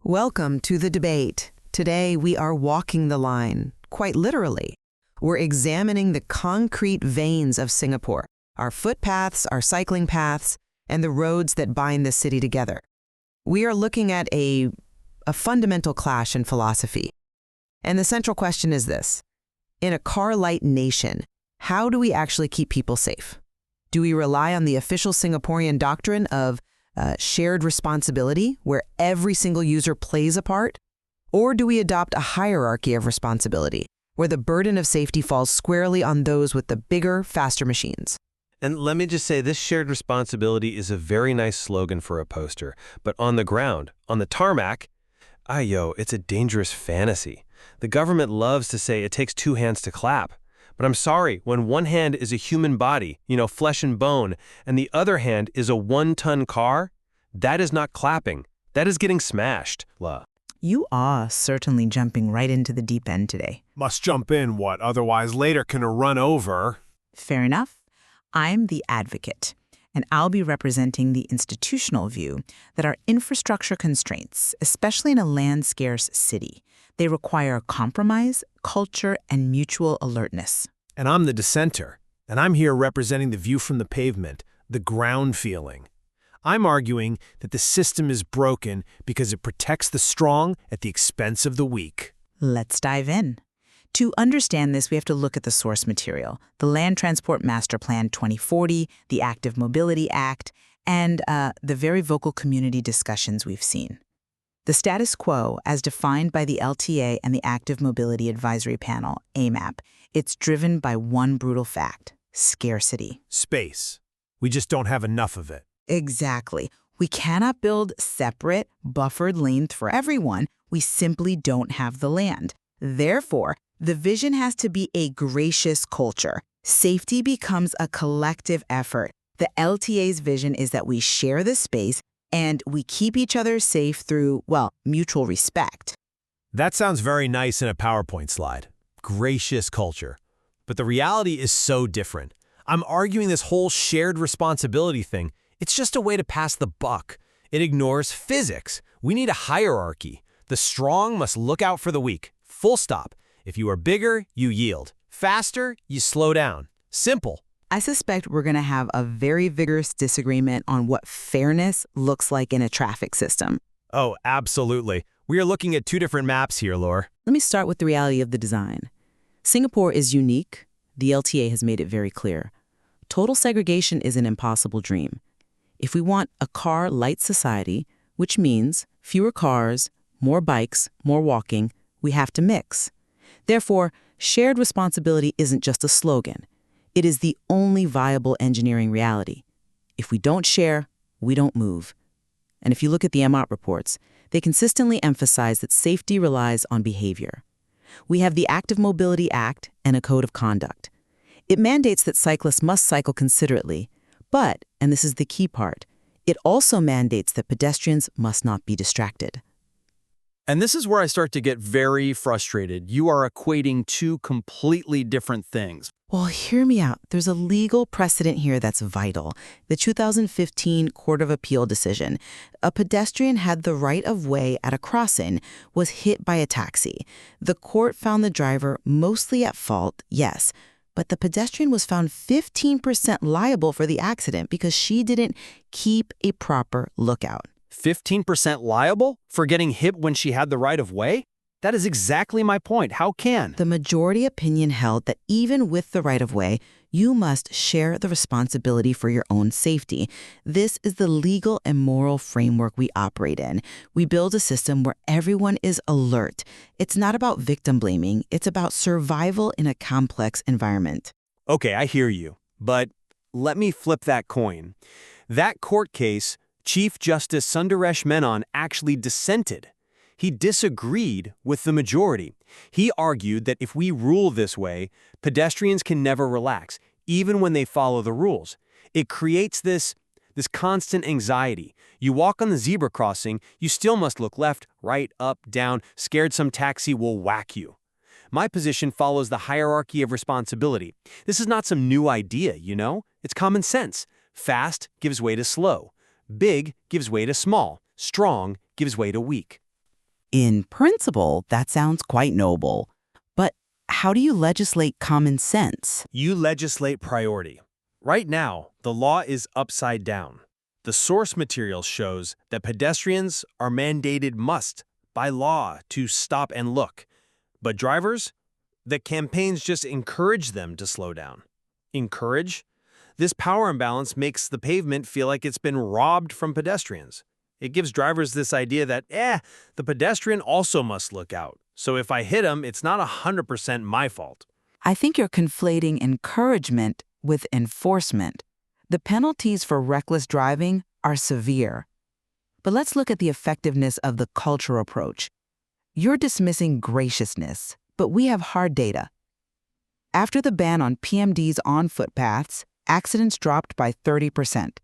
Welcome to the debate. Today we are walking the line, quite literally. We're examining the concrete veins of Singapore, our footpaths, our cycling paths, and the roads that bind the city together. We are looking at a fundamental clash in philosophy. And the central question is this: in a car-light nation, how do we actually keep people safe? Do we rely on the official Singaporean doctrine of shared responsibility, where every single user plays a part? Or do we adopt a hierarchy of responsibility, where the burden of safety falls squarely on those with the bigger, faster machines? And let me just say, this shared responsibility is a very nice slogan for a poster, but on the ground, on the tarmac, it's a dangerous fantasy. The government loves to say it takes two hands to clap. But I'm sorry, when one hand is a human body, flesh and bone, and the other hand is a 1-ton car, that is not clapping. That is getting smashed. You are certainly jumping right into the deep end today. Must jump in, what? Otherwise later can run over. Fair enough. I'm the advocate, and I'll be representing the institutional view that our infrastructure constraints, especially in a land-scarce city, they require compromise, culture, and mutual alertness. And I'm the dissenter, and I'm here representing the view from the pavement, the ground feeling. I'm arguing that the system is broken because it protects the strong at the expense of the weak. Let's dive in. To understand this, we have to look at the source material, the Land Transport Master Plan 2040, the Active Mobility Act, and the very vocal community discussions we've seen. The status quo, as defined by the LTA and the Active Mobility Advisory Panel, AMAP, it's driven by one brutal fact: scarcity. Space. We just don't have enough of it. Exactly. We cannot build separate, buffered lanes for everyone. We simply don't have the land. Therefore, the vision has to be a gracious culture. Safety becomes a collective effort. The LTA's vision is that we share the space and we keep each other safe through, mutual respect. That sounds very nice in a PowerPoint slide. Gracious culture. But the reality is so different. I'm arguing this whole shared responsibility thing, it's just a way to pass the buck. It ignores physics. We need a hierarchy. The strong must look out for the weak. Full stop. If you are bigger, you yield. Faster, you slow down. Simple. I suspect we're going to have a very vigorous disagreement on what fairness looks like in a traffic system. Oh, absolutely. We are looking at two different maps here, Laura. Let me start with the reality of the design. Singapore is unique. The LTA has made it very clear. Total segregation is an impossible dream. If we want a car-light society, which means fewer cars, more bikes, more walking, we have to mix. Therefore, shared responsibility isn't just a slogan. It is the only viable engineering reality. If we don't share, we don't move. And if you look at the MOT reports, they consistently emphasize that safety relies on behavior. We have the Active Mobility Act and a code of conduct. It mandates that cyclists must cycle considerately, but, and this is the key part, it also mandates that pedestrians must not be distracted. And this is where I start to get very frustrated. You are equating two completely different things. Well, hear me out. There's a legal precedent here that's vital. The 2015 Court of Appeal decision. A pedestrian had the right of way at a crossing, was hit by a taxi. The court found the driver mostly at fault, yes, but the pedestrian was found 15% liable for the accident because she didn't keep a proper lookout. 15% liable for getting hit when she had the right of way? That is exactly my point. How can? The majority opinion held that even with the right of way, you must share the responsibility for your own safety. This is the legal and moral framework we operate in. We build a system where everyone is alert. It's not about victim blaming. It's about survival in a complex environment. Okay, I hear you. But let me flip that coin. That court case, Chief Justice Sundaresh Menon actually dissented. He disagreed with the majority. He argued that if we rule this way, pedestrians can never relax, even when they follow the rules. It creates this constant anxiety. You walk on the zebra crossing, you still must look left, right, up, down, scared some taxi will whack you. My position follows the hierarchy of responsibility. This is not some new idea, It's common sense. Fast gives way to slow. Big gives way to small. Strong gives way to weak. In principle, that sounds quite noble. But how do you legislate common sense? You legislate priority. Right now, the law is upside down. The source material shows that pedestrians are mandated must, by law, to stop and look. But drivers? The campaigns just encourage them to slow down. Encourage? This power imbalance makes the pavement feel like it's been robbed from pedestrians. It gives drivers this idea that, the pedestrian also must look out. So if I hit him, it's not 100% my fault. I think you're conflating encouragement with enforcement. The penalties for reckless driving are severe. But let's look at the effectiveness of the culture approach. You're dismissing graciousness, but we have hard data. After the ban on PMDs on footpaths, accidents dropped by 30%.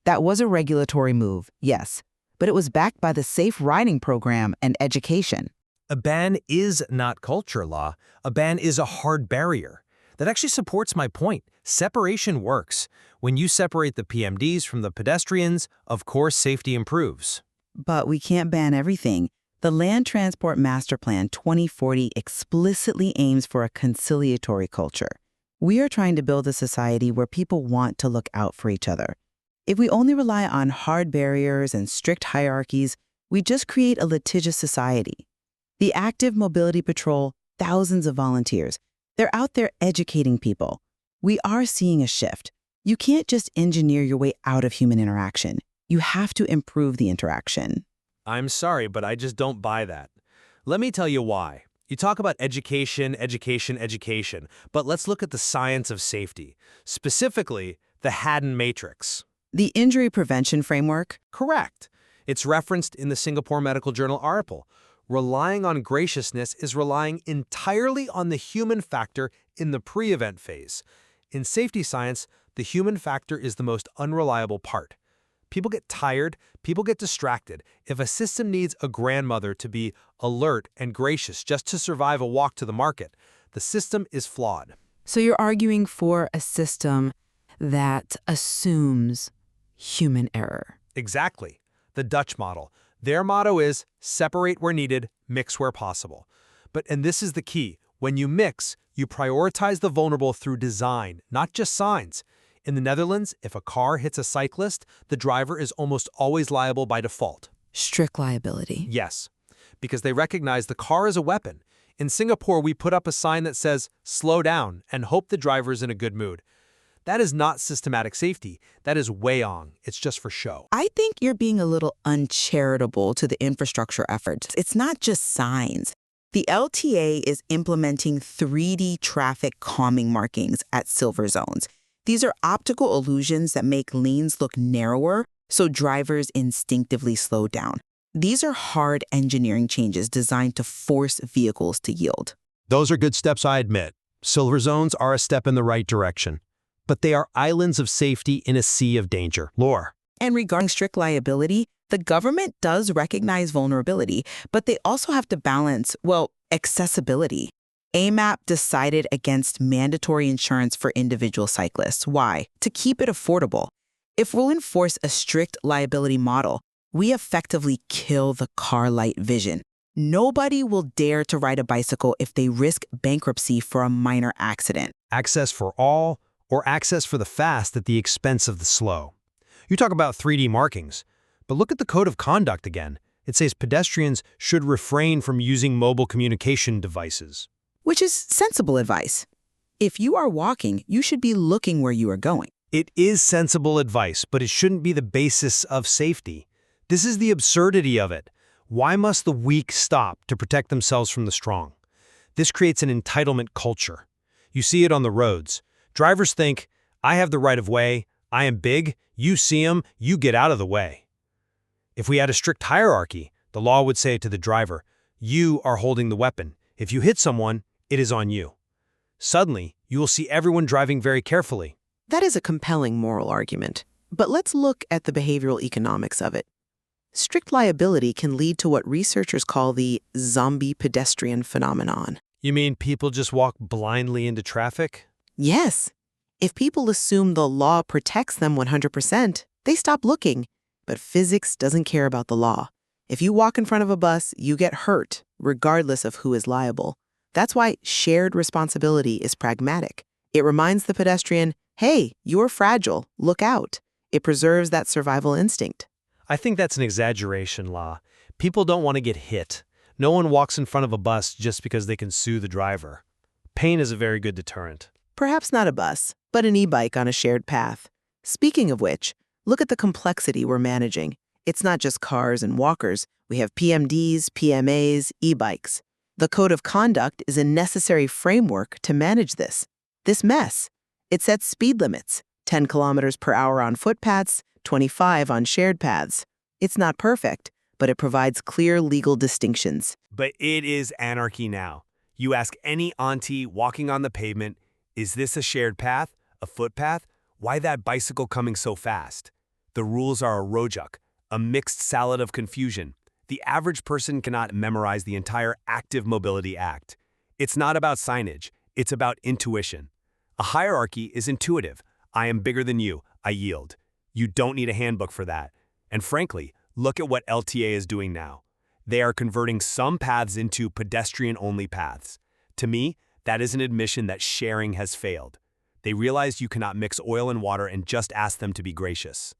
That was a regulatory move, yes, but it was backed by the Safe Riding Program and education. A ban is not culture law. A ban is a hard barrier. That actually supports my point. Separation works. When you separate the PMDs from the pedestrians, of course safety improves. But we can't ban everything. The Land Transport Master Plan 2040 explicitly aims for a conciliatory culture. We are trying to build a society where people want to look out for each other. If we only rely on hard barriers and strict hierarchies, we just create a litigious society. The Active Mobility Patrol, thousands of volunteers, they're out there educating people. We are seeing a shift. You can't just engineer your way out of human interaction. You have to improve the interaction. I'm sorry, but I just don't buy that. Let me tell you why. You talk about education, but let's look at the science of safety, specifically the Haddon Matrix. The injury prevention framework? Correct. It's referenced in the Singapore Medical Journal article. Relying on graciousness is relying entirely on the human factor in the pre-event phase. In safety science, the human factor is the most unreliable part. People get tired, people get distracted. If a system needs a grandmother to be alert and gracious just to survive a walk to the market, the system is flawed. So you're arguing for a system that assumes human error. Exactly. The Dutch model. Their motto is separate where needed, mix where possible. And this is the key. When you mix, you prioritize the vulnerable through design, not just signs. In the Netherlands, if a car hits a cyclist, the driver is almost always liable by default. Strict liability. Yes, because they recognize the car is a weapon. In Singapore, we put up a sign that says, slow down, and hope the driver's in a good mood. That is not systematic safety. That is Wayong. It's just for show. I think you're being a little uncharitable to the infrastructure efforts. It's not just signs. The LTA is implementing 3D traffic calming markings at silver zones. These are optical illusions that make lanes look narrower so drivers instinctively slow down. These are hard engineering changes designed to force vehicles to yield. Those are good steps, I admit. Silver zones are a step in the right direction. But they are islands of safety in a sea of danger. Lore. And regarding strict liability, the government does recognize vulnerability, but they also have to balance, accessibility. AMAP decided against mandatory insurance for individual cyclists. Why? To keep it affordable. If we'll enforce a strict liability model, we effectively kill the car light vision. Nobody will dare to ride a bicycle if they risk bankruptcy for a minor accident. Access for all, or access for the fast at the expense of the slow. You talk about 3D markings, but look at the code of conduct again. It says pedestrians should refrain from using mobile communication devices. Which is sensible advice. If you are walking, you should be looking where you are going. It is sensible advice, but it shouldn't be the basis of safety. This is the absurdity of it. Why must the weak stop to protect themselves from the strong? This creates an entitlement culture. You see it on the roads. Drivers think, I have the right of way, I am big, you see him, you get out of the way. If we had a strict hierarchy, the law would say to the driver, you are holding the weapon. If you hit someone, it is on you. Suddenly, you will see everyone driving very carefully. That is a compelling moral argument. But let's look at the behavioral economics of it. Strict liability can lead to what researchers call the zombie pedestrian phenomenon. You mean people just walk blindly into traffic? Yes. If people assume the law protects them 100%, they stop looking. But physics doesn't care about the law. If you walk in front of a bus, you get hurt, regardless of who is liable. That's why shared responsibility is pragmatic. It reminds the pedestrian, hey, you're fragile, look out. It preserves that survival instinct. I think that's an exaggeration, La. People don't want to get hit. No one walks in front of a bus just because they can sue the driver. Pain is a very good deterrent. Perhaps not a bus, but an e-bike on a shared path. Speaking of which, look at the complexity we're managing. It's not just cars and walkers. We have PMDs, PMAs, e-bikes. The code of conduct is a necessary framework to manage this mess. It sets speed limits, 10 kilometers per hour on footpaths, 25 on shared paths. It's not perfect, but it provides clear legal distinctions. But it is anarchy now. You ask any auntie walking on the pavement, is this a shared path, a footpath? Why that bicycle coming so fast? The rules are a rojak, a mixed salad of confusion. The average person cannot memorize the entire Active Mobility Act. It's not about signage, it's about intuition. A hierarchy is intuitive. I am bigger than you, I yield. You don't need a handbook for that. And frankly, look at what LTA is doing now. They are converting some paths into pedestrian-only paths. To me, that is an admission that sharing has failed. They realize you cannot mix oil and water and just ask them to be gracious.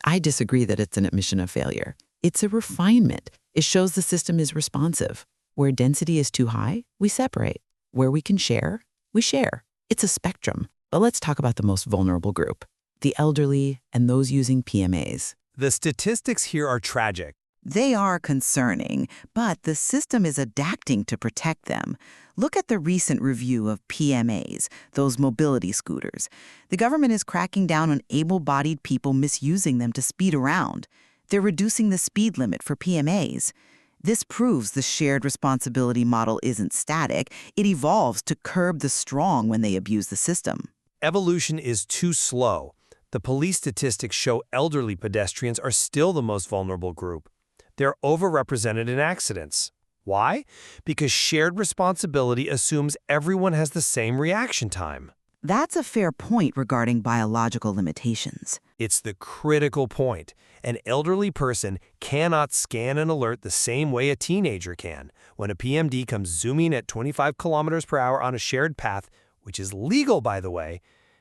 I disagree that it's an admission of failure. It's a refinement. It shows the system is responsive. Where density is too high, we separate. Where we can share, we share. It's a spectrum. But let's talk about the most vulnerable group, the elderly and those using PMAs. The statistics here are tragic. They are concerning, but the system is adapting to protect them. Look at the recent review of PMAs, those mobility scooters. The government is cracking down on able-bodied people misusing them to speed around. They're reducing the speed limit for PMAs. This proves the shared responsibility model isn't static. It evolves to curb the strong when they abuse the system. Evolution is too slow. The police statistics show elderly pedestrians are still the most vulnerable group. They're overrepresented in accidents. Why? Because shared responsibility assumes everyone has the same reaction time. That's a fair point regarding biological limitations. It's the critical point. An elderly person cannot scan an alert the same way a teenager can. When a PMD comes zooming at 25 kilometers per hour on a shared path, which is legal by the way,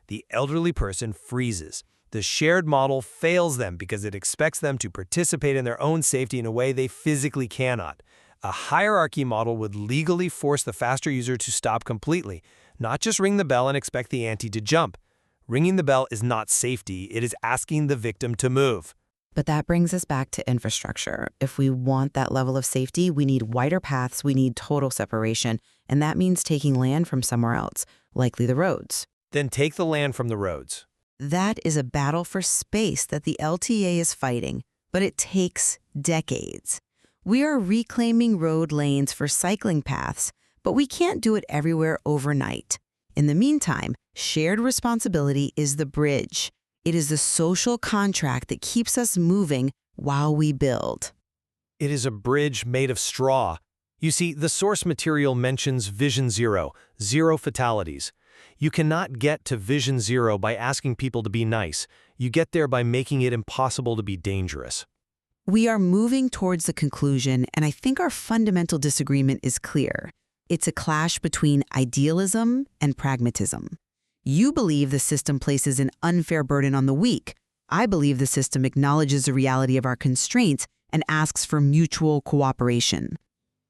the elderly person freezes. The shared model fails them because it expects them to participate in their own safety in a way they physically cannot. A hierarchy model would legally force the faster user to stop completely, not just ring the bell and expect the ante to jump. Ringing the bell is not safety, it is asking the victim to move. But that brings us back to infrastructure. If we want that level of safety, we need wider paths, we need total separation, and that means taking land from somewhere else, likely the roads. Then take the land from the roads. That is a battle for space that the LTA is fighting, but it takes decades. We are reclaiming road lanes for cycling paths, but we can't do it everywhere overnight. In the meantime, shared responsibility is the bridge. It is the social contract that keeps us moving while we build. It is a bridge made of straw. You see, the source material mentions Vision Zero, zero fatalities. You cannot get to Vision Zero by asking people to be nice. You get there by making it impossible to be dangerous. We are moving towards the conclusion, and I think our fundamental disagreement is clear. It's a clash between idealism and pragmatism. You believe the system places an unfair burden on the weak. I believe the system acknowledges the reality of our constraints and asks for mutual cooperation.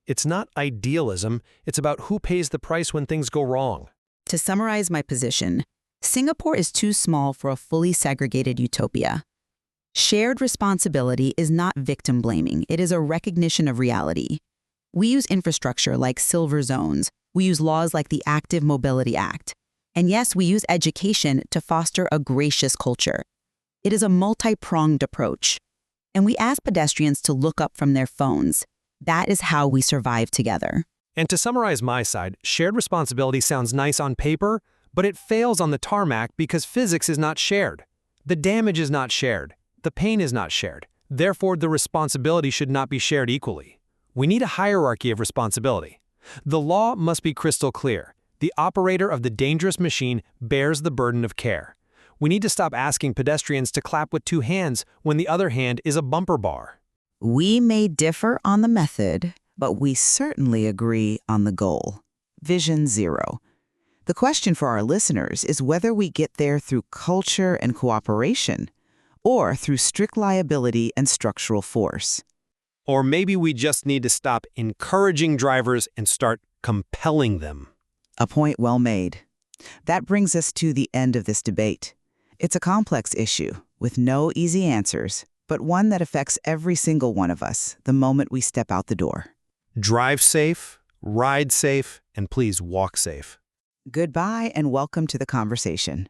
It's not idealism, it's about who pays the price when things go wrong. To summarize my position, Singapore is too small for a fully segregated utopia. Shared responsibility is not victim blaming, it is a recognition of reality. We use infrastructure like silver zones, we use laws like the Active Mobility Act. And yes, we use education to foster a gracious culture. It is a multi-pronged approach. And we ask pedestrians to look up from their phones. That is how we survive together. And to summarize my side, shared responsibility sounds nice on paper, but it fails on the tarmac because physics is not shared. The damage is not shared. The pain is not shared. Therefore, the responsibility should not be shared equally. We need a hierarchy of responsibility. The law must be crystal clear. The operator of the dangerous machine bears the burden of care. We need to stop asking pedestrians to clap with two hands when the other hand is a bumper bar. We may differ on the method, but we certainly agree on the goal. Vision Zero. The question for our listeners is whether we get there through culture and cooperation, or through strict liability and structural force. Or maybe we just need to stop encouraging drivers and start compelling them. A point well made. That brings us to the end of this debate. It's a complex issue with no easy answers, but one that affects every single one of us the moment we step out the door. Drive safe, ride safe, and please walk safe. Goodbye and welcome to the conversation.